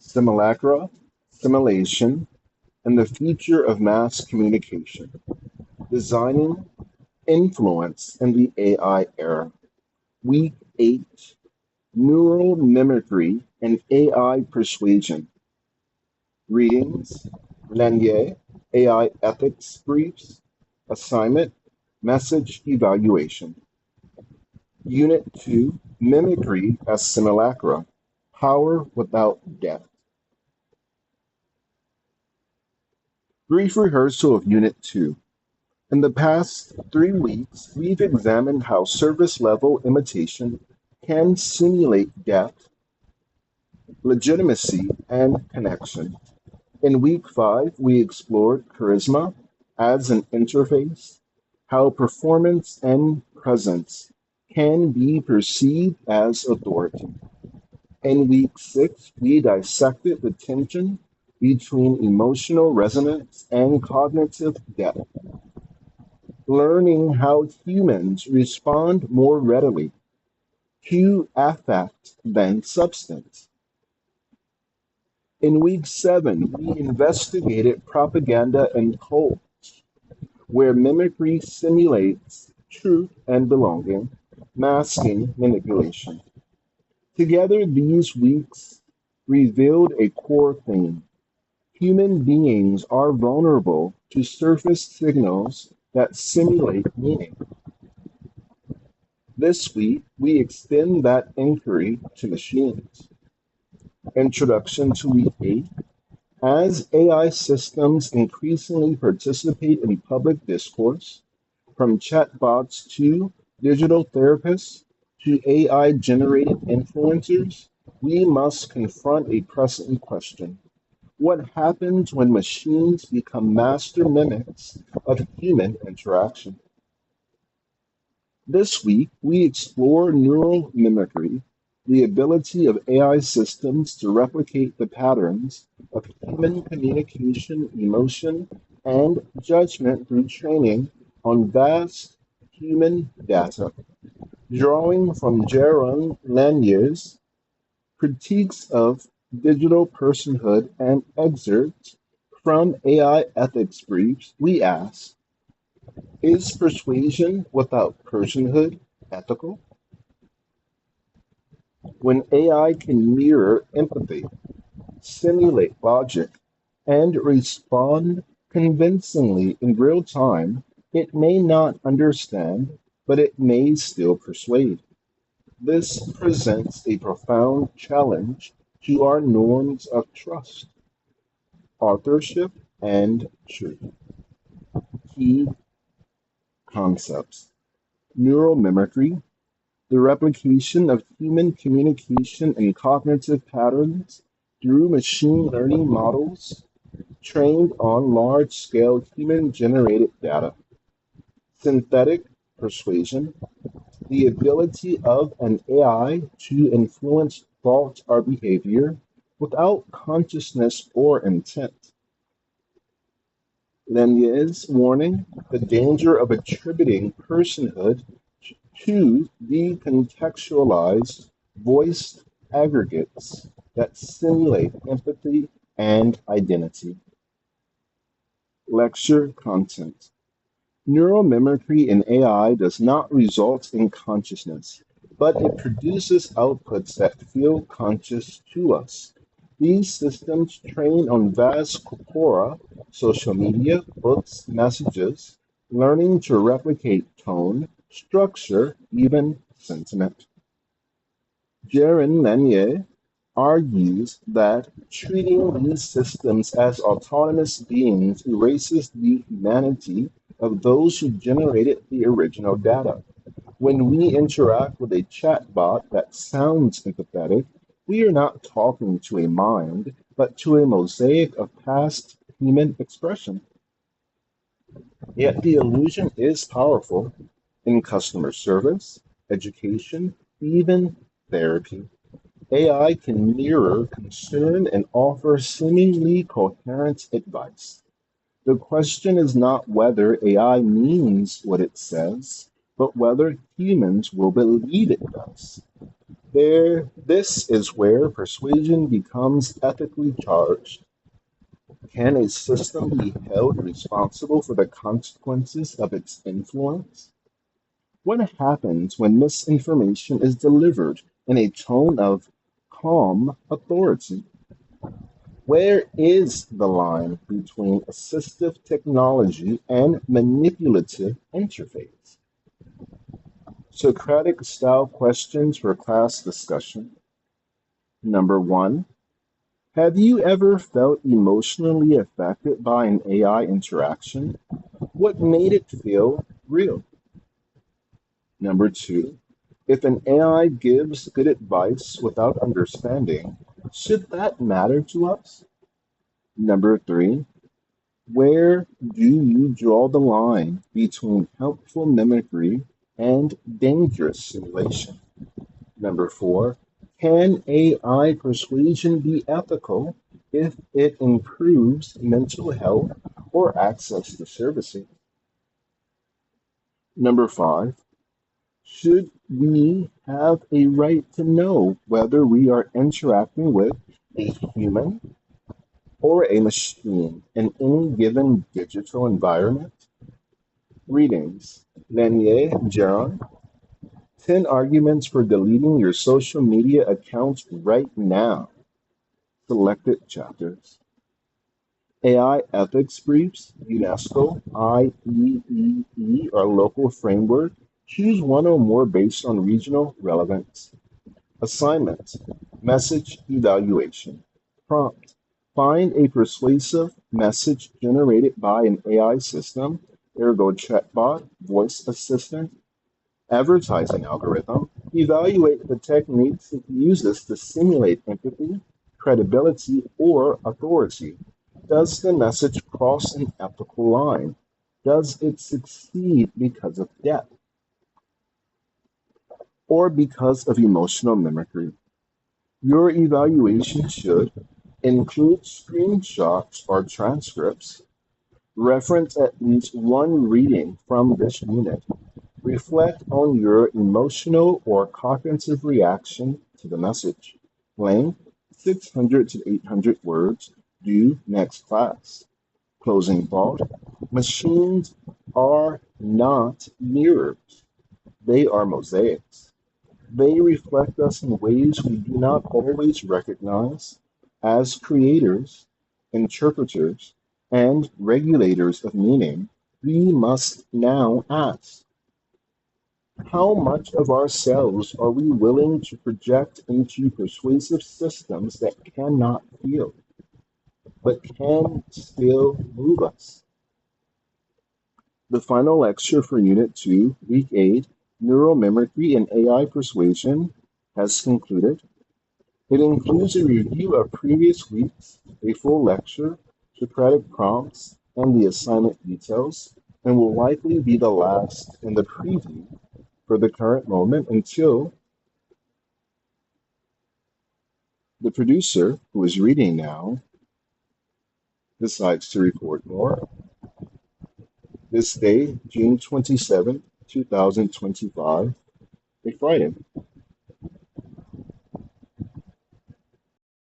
Simulacra, Simulation, and the Future of Mass Communication, Designing Influence in the AI Era. Week 8, Neural Mimicry and AI Persuasion. Readings, Lanier, AI Ethics Briefs, Assignment, Message Evaluation. Unit 2, Mimicry as Simulacra, Power Without Depth. Brief rehearsal of Unit 2. In the past 3 weeks, we've examined how service-level imitation can simulate depth, legitimacy, and connection. In Week 5, we explored charisma as an interface, how performance and presence can be perceived as authority. In Week 6, we dissected the tension between emotional resonance and cognitive depth, learning how humans respond more readily to affect than substance. In Week 7, we investigated propaganda and cults, where mimicry simulates truth and belonging, masking manipulation. Together, these weeks revealed a core theme. Human beings are vulnerable to surface signals that simulate meaning. This week, we extend that inquiry to machines. Introduction to Week 8. As AI systems increasingly participate in public discourse, from chatbots to digital therapists to AI-generated influencers, we must confront a pressing question. What happens when machines become master mimics of human interaction? This week, we explore neural mimicry, the ability of AI systems to replicate the patterns of human communication, emotion, and judgment through training on vast human data. Drawing from Jaron Lanier's critiques of digital personhood and excerpts from AI ethics briefs, we ask, is persuasion without personhood ethical? When AI can mirror empathy, simulate logic, and respond convincingly in real time, it may not understand, but it may still persuade. This presents a profound challenge to our norms of trust, authorship, and truth. Key concepts: neural mimicry, the replication of human communication and cognitive patterns through machine learning models trained on large-scale human-generated data. Synthetic persuasion, the ability of an AI to influence thought or behavior without consciousness or intent. Lanier's warning, the danger of attributing personhood to decontextualized voiced aggregates that simulate empathy and identity. Lecture content. Neural mimicry in AI does not result in consciousness, but it produces outputs that feel conscious to us. These systems train on vast corpora, social media, books, messages, learning to replicate tone, structure, even sentiment. Jaron Lanier argues that treating these systems as autonomous beings erases the humanity of those who generated the original data. When we interact with a chatbot that sounds empathetic, we are not talking to a mind, but to a mosaic of past human expression. Yet the illusion is powerful in customer service, education, even therapy. AI can mirror concern and offer seemingly coherent advice. The question is not whether AI means what it says, but whether humans will believe it does. This is where persuasion becomes ethically charged. Can a system be held responsible for the consequences of its influence? What happens when misinformation is delivered in a tone of calm authority? Where is the line between assistive technology and manipulative interface? Socratic style questions for class discussion. Number one, have you ever felt emotionally affected by an AI interaction? What made it feel real? Number two, if an AI gives good advice without understanding, should that matter to us? Number three, where do you draw the line between helpful mimicry and dangerous simulation? Number four, can AI persuasion be ethical if it improves mental health or access to services? Number five, should we have a right to know whether we are interacting with a human or a machine in any given digital environment? Readings. Lanier, Jaron. 10 arguments for deleting your social media accounts right now. Selected chapters. AI ethics briefs, UNESCO, IEEE, or local framework. Choose one or more based on regional relevance. Assignment, message evaluation. Prompt, find a persuasive message generated by an AI system, ergo chatbot, voice assistant, advertising algorithm. Evaluate the techniques it uses to simulate empathy, credibility, or authority. Does the message cross an ethical line? Does it succeed because of depth or because of emotional mimicry? Your evaluation should include screenshots or transcripts, reference at least one reading from this unit, reflect on your emotional or cognitive reaction to the message. Length 600 to 800 words, due next class. Closing thought, machines are not mirrors, they are mosaics. They reflect us in ways we do not always recognize. As creators, interpreters, and regulators of meaning, we must now ask, how much of ourselves are we willing to project into persuasive systems that cannot feel, but can still move us? The final lecture for Unit 2, Week 8, Neural Mimicry and AI Persuasion, has concluded. It includes a review of previous weeks, a full lecture, Socratic prompts, and the assignment details, and will likely be the last in the preview for the current moment until the producer, who is reading now, decides to record more. This day, June 27, 2025, a Friday.